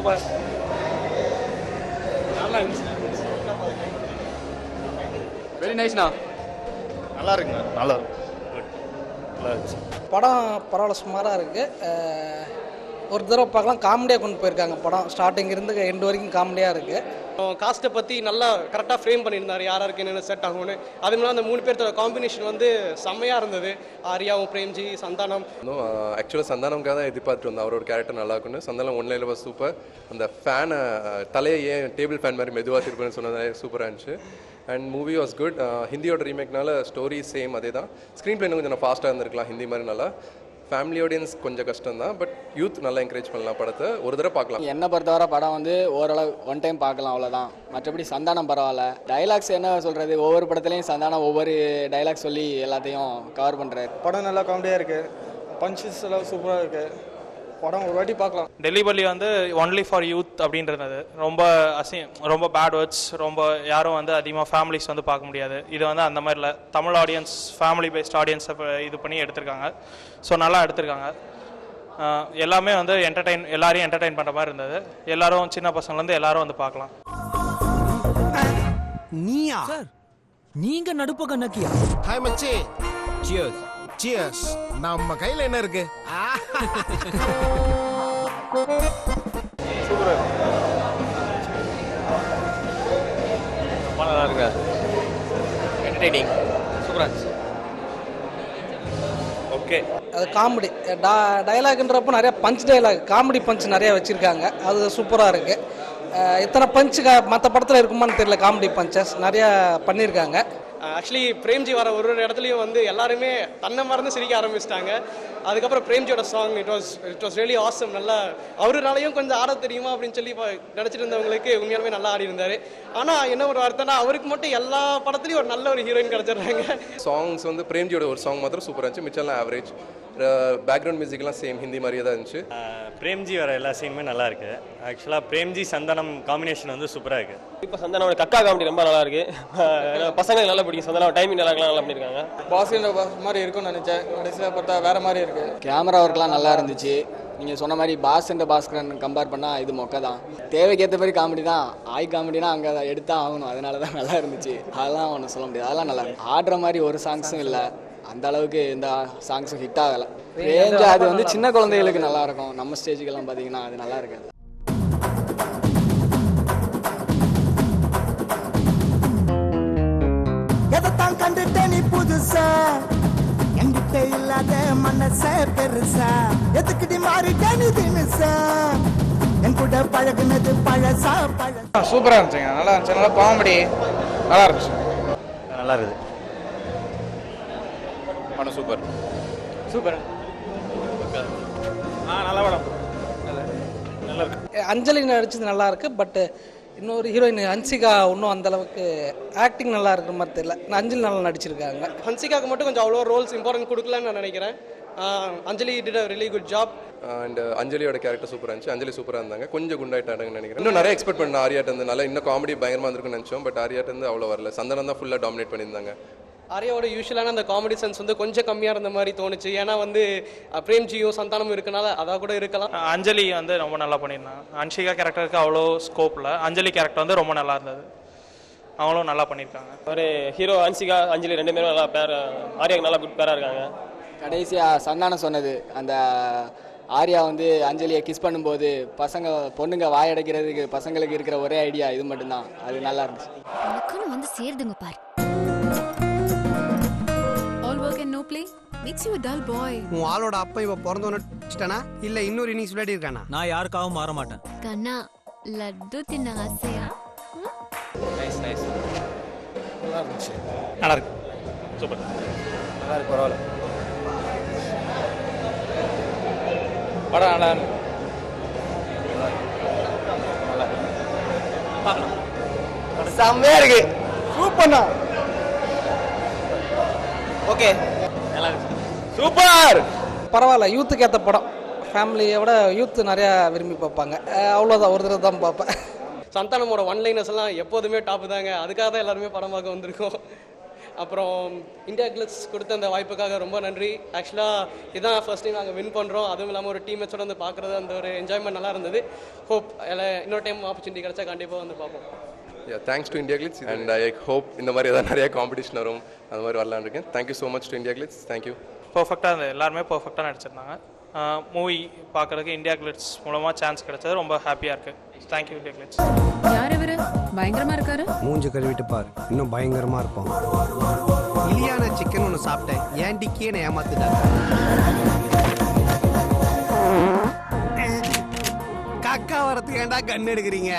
Super, நல்லா இருந்துச்சு. Very நைஸ்ண்ணா. நல்லா இருக்குண்ணா, நல்லா இருக்கு, நல்லா இருந்துச்சு. படம் பரவாயில்ல, சுமாராக இருக்குது. ஒரு தடவை பார்க்கலாம். காமெடியாக கொண்டு போயிருக்காங்க படம். ஸ்டார்டிங் இருந்து எண்டு வரைக்கும் காமெடியாக இருக்குது. காஸ்ட்டை பற்றி நல்லா கரெக்டாக ஃப்ரேம் பண்ணியிருந்தார், யாராருக்கு என்னென்ன செட் ஆகும்னு. அது இல்லாமல் அந்த 3 பேர்த்தோட காம்பினேஷன் வந்து செம்மையாக இருந்தது. ஆர்யாவும் பிரேம்ஜி சந்தானம். ஆக்சுவலாக சந்தானம்காக தான் எதிர்பார்த்துட்டு வந்தோம், அவரோட கேரக்டர் நல்லா இருக்குன்னு. சந்தானம் ஒன்லைனில் வாஸ் சூப்பர். அந்த ஃபேனை தலையை ஏன் டேபிள் ஃபேன் மாதிரி மெதுவாக திருப்பேன்னு சொன்னது சூப்பராக இருந்துச்சு. And movie was good. ஹிந்தியோட ரீமேக்னால ஸ்டோரி சேம் அதே தான். ஸ்க்ரீன் பிளே கொஞ்சம் நான் ஃபாஸ்ட்டாக இருந்திருக்கலாம், ஹிந்தி மாதிரி நல்லா. ஃபேமிலி ஆடியன்ஸ் கொஞ்சம் கஷ்டம் தான், பட் யூத் நல்லா என்கரேஜ் பண்ணலாம் படத்தை. ஒரு தடவை பார்க்கலாம். என்னை பொறுத்தவரை படம் வந்து ஓரளவு ஒன் டைம் பார்க்கலாம், அவ்வளோதான். மற்றபடி சந்தானம் பரவாயில்ல. டைலாக்ஸ் என்ன சொல்கிறது, ஒவ்வொரு படத்துலையும் சந்தானம் ஒவ்வொரு டைலாக் சொல்லி எல்லாத்தையும் கவர் பண்ணுறாரு. படம் நல்லா காமெடியாக இருக்குது, பஞ்சஸ் எல்லாம் சூப்பராக இருக்குது. படம் ஒரு வாட்டி பார்க்கலாம். டெலிவரி வந்து ஒன்லி ஃபார் யூத் அப்படின்றது ரொம்ப ரொம்ப பேட் வேர்ட்ஸ், ரொம்ப யாரும் வந்து அதிகமாக ஃபேமிலிஸ் வந்து பார்க்க முடியாது. இது வந்து அந்த மாதிரி இல்லை, தமிழ் ஆடியன்ஸ், ஃபேமிலி பேஸ்ட் ஆடியன்ஸை இது பண்ணி எடுத்திருக்காங்க. ஸோ நல்லா எடுத்திருக்காங்க. எல்லாமே வந்து எல்லாரையும் என்டர்டெயின் பண்ணுற மாதிரி இருந்தது. எல்லாரும் சின்ன பசங்கள்லேருந்து எல்லாரும் வந்து பார்க்கலாம். நீயா சார், நீங்க நடுப்ப கண்ணக்கியா? ஹாய் மச்சி, சியர்ஸ். சியர்ஸ். நம்ம கையில என்ன இருக்கு? சூப்பராக நல்லா இருக்கா, என்டர்டெய்னிங், சூப்பராக இருந்துச்சு. ஓகே, அது காமெடி டைலாக்ன்றப்போ நிறைய பஞ்ச் டைலாக், காமெடி பஞ்ச் நிறைய வச்சுருக்காங்க. அது சூப்பராக இருக்குது. இத்தனை பஞ்சு மற்ற படத்தில் இருக்குமான்னு தெரியல. காமெடி பஞ்சஸ் நிறையா பண்ணியிருக்காங்க. ஆக்சுவலி பிரேம்ஜி வர ஒரு இடத்துலையும் வந்து எல்லாருமே தன்னை மறந்து சிரிக்க ஆரம்பிச்சிட்டாங்க. அதுக்கப்புறம் பிரேம்ஜியோட song it was really awesome. நல்லா அவருனாலையும் கொஞ்சம் ஆட தெரியுமா அப்படின்னு சொல்லி நினச்சிட்டு இருந்தவங்களுக்கு உண்மையாலுமே நல்லா ஆடி இருந்தார். ஆனால் என்ன ஒரு வார்த்தைனா, அவருக்கு மட்டும் எல்லா படத்துலையும் ஒரு நல்ல ஒரு ஹீரோயின் கிடச்சிடுறாங்க. சாங்ஸ் வந்து பிரேம்ஜியோட ஒரு சாங் மாத்திரம் சூப்பராக இருந்துச்சு, மிச்சம்லாம் ஆவரேஜ். பேக்ரவுண்ட் மியூசிக்லாம் சேம் ஹிந்தி மாதிரியே தான் இருந்துச்சு. பிரேம்ஜி வர எல்லா சீனுமே நல்லா இருக்கு. ஆக்சுவலாக பிரேம்ஜி சந்தானம் காம்பினேஷன் வந்து சூப்பராக இருக்கு. இப்போ சந்தானோட கக்கா காமெடி ரொம்ப நல்லா இருக்கு. பசங்களுக்கு நல்லா பிடிக்கும். சந்தானம் டைமிங் நல்லா பண்ணியிருக்காங்க. பாஸ்கர் மாதிரி இருக்கும்னு நினச்சேன், கடைசியாக பார்த்தா வேறு மாதிரி இருக்குது. கேமரா ஒர்க்லாம் நல்லா இருந்துச்சு. நீங்கள் சொன்ன மாதிரி பாஸ்கரன் கம்பேர் பண்ணால் இது மொக்க தான். தேவைக்கேற்ற மாதிரி காமெடி தான். ஆய் காமெடினா அங்கே எடுத்தா ஆகணும், அதனால தான் நல்லா இருந்துச்சு. அதெல்லாம் ஒன்றும் சொல்ல முடியாது, அதெல்லாம் நல்லா இருக்கு. ஆடுற மாதிரி ஒரு சாங்ஸும் இல்லை, அந்த அளவுக்கு இந்த சாங்ஸும் ஹிட் ஆகலை. ரேஞ்சு அது வந்து சின்ன குழந்தைகளுக்கு நல்லா இருக்கும். நம்ம ஸ்டேஜுக்கெல்லாம் பார்த்தீங்கன்னா அது நல்லா இருக்காது. எதைத்தான் கண்டுட்ட நீ புதுசா, என்கிட்ட இல்லாத மனச பெருசா, எதுக்கிட்ட மாறிட்ட நீ தினுசா, என் கூட பழகுனது பழசா பழசா. சூப்பராக இருந்துச்சுங்க, நல்லா இருந்துச்சு. நல்லா காமெடி நல்லா இருந்துச்சு. நல்லா இருக்குது படம். Super super. நல்ல படம், நல்லா இருக்கு. அஞ்சலி நடிச்சது நல்லா இருக்குது. பட் இன்னொரு ஹீரோயின் ஹன்சிகா இன்னும் அந்தளவுக்கு ஆக்டிங் நல்லா இருக்கிற மாதிரி தெரியல. அஞ்சலி நல்லா நடிச்சிருக்காங்க. ஹன்சிகாவுக்கு மட்டும் கொஞ்சம் அவ்வளோ ரோல்ஸ் இம்பார்ட்டன்ட் கொடுக்கலன்னு நான் நினைக்கிறேன். Anjali did a really good job. And அஞ்சலியோட கேரக்டர் சூப்பராக இருந்துச்சு. அஞ்சலி சூப்பராக இருந்தாங்க. கொஞ்சம் குண்டாயிட்டாங்கன்னு நினைக்கிறேன். இன்னும் நிறைய எக்ஸ்பெக்ட் பண்ண ஆரியாட்ட இருந்து நல்லா இன்னும் காமெடி பயங்கரமாக இருந்திருக்குன்னு நினச்சோம். பட் ஆரியாட்ட இருந்து அவ்வளோ வரல. சந்தனம் தான் ஃபுல்லாக டாமினேட் பண்ணியிருந்தாங்க. ஆர்யாவோட யூஸ்வலான அந்த காமெடி சென்ஸ் வந்து கொஞ்சம் கம்மியாக இருந்த மாதிரி தோணுச்சு. ஏன்னா வந்து பிரேம்ஜியும் சந்தானமும் இருக்கனால அதாக கூட இருக்கலாம். அஞ்சலி வந்து ரொம்ப நல்லா பண்ணியிருந்தாங்க. ஹன்சிகா கேரக்டருக்கு அவ்வளோ ஸ்கோப் இல்லை. அஞ்சலி கேரக்டர் வந்து ரொம்ப நல்லா இருந்தது. அவங்களும் நல்லா பண்ணியிருக்காங்க. ஒரு ஹீரோ ஹன்சிகா அஞ்சலி 2 பேரும் நல்லா பேர், ஆர்யாவுக்கு நல்லா குட் பேராக இருக்காங்க. கடைசியாக சந்தானம் சொன்னது, அந்த ஆர்யா வந்து அஞ்சலியை கிஸ் பண்ணும்போது பொண்ணுங்க வாயடைக்கிறதுக்கு பசங்களுக்கு இருக்கிற ஒரே ஐடியா இது மட்டும்தான். அது நல்லா இருந்துச்சு. வந்து சேர்ந்துங்க பாரு. All work and no play makes you a dull boy. உன் ஆளோட அப்பா இவ பிறந்தோன்னு இல்ல இன்னொரு இன்னிங்ஸ் விளையாடி இருக்கானா? நான் யாருக்காகவும் மாற மாட்டேன். கண்ணா லட்டு தின்ன ஆசையா? நைஸ் நைஸ், நல்லா இருந்துச்சு. நல்லா இருக்கு. சூப்பர், நல்லா இருக்கு, பரவாயில்ல. படம் நல்லா இருக்கு. பார்க்கலாம். செம்மையா இருக்கு. சூப்பர்ண்ணா. ஓகே, நல்லா இருக்கு. சூப்பர், பரவாயில்ல. யூத்துக்கு ஏற்ற படம். ஃபேமிலியை விட யூத்து நிறையா விரும்பி பார்ப்பாங்க. அவ்வளோதான், ஒரு தடவை தான் பார்ப்பேன். சந்தானமோட ஒன் லைனர்ஸ் எல்லாம் எப்போதுமே டாப்பு தாங்க. அதுக்காக தான் எல்லாருமே படம் பார்க்க வந்திருக்கோம். அப்புறம் இந்தியா கிளிட்ஸ் கொடுத்த அந்த வாய்ப்புக்காக ரொம்ப நன்றி. ஆக்சுவலாக இதான் ஃபர்ஸ்ட் டைம் நாங்கள் வின் பண்ணுறோம், அதுவும் இல்லாமல் ஒரு டீம்மேட்ஸோட வந்து பார்க்குறது அந்த ஒரு என்ஜாய்மெண்ட் நல்லா இருந்தது. ஹோப் இன்னொரு டைம் ஆப்பர்ச்சுனிட்டி கிடச்சா கண்டிப்பாக வந்து பார்ப்போம். Thanks to India glitz and I hope இந்த மாதிரி ஏதாவது நிறைய காம்படிஷன் வரும், அந்த மாதிரி வரலான்னு இருக்கேன். Thank you so much to India glitz. Thank you. பர்ஃபெக்டாக இருந்தது, எல்லாருமே பர்ஃபெக்டாக நடிச்சிருந்தாங்க. மூவி பார்க்குறதுக்கு இந்தியா கிளிட்ஸ் மூலமாக சான்ஸ் கிடைச்சது, ரொம்ப ஹாப்பியாக இருக்குது. Thank you India glitz. யார் இவரு பயங்கரமா இருக்காரு? மூஞ்சி கழுவிட்டு பாரு, இன்னும் பயங்கரமா இருப்பான். இலியான சிக்கன் ஒன்று சாப்பிட்டேன், ஏன் டிக்கியை ஏமாத்துட்டாங்க. கக்கா வரத்துக்கு ஏன்டா கண் எடுக்கிறீங்க?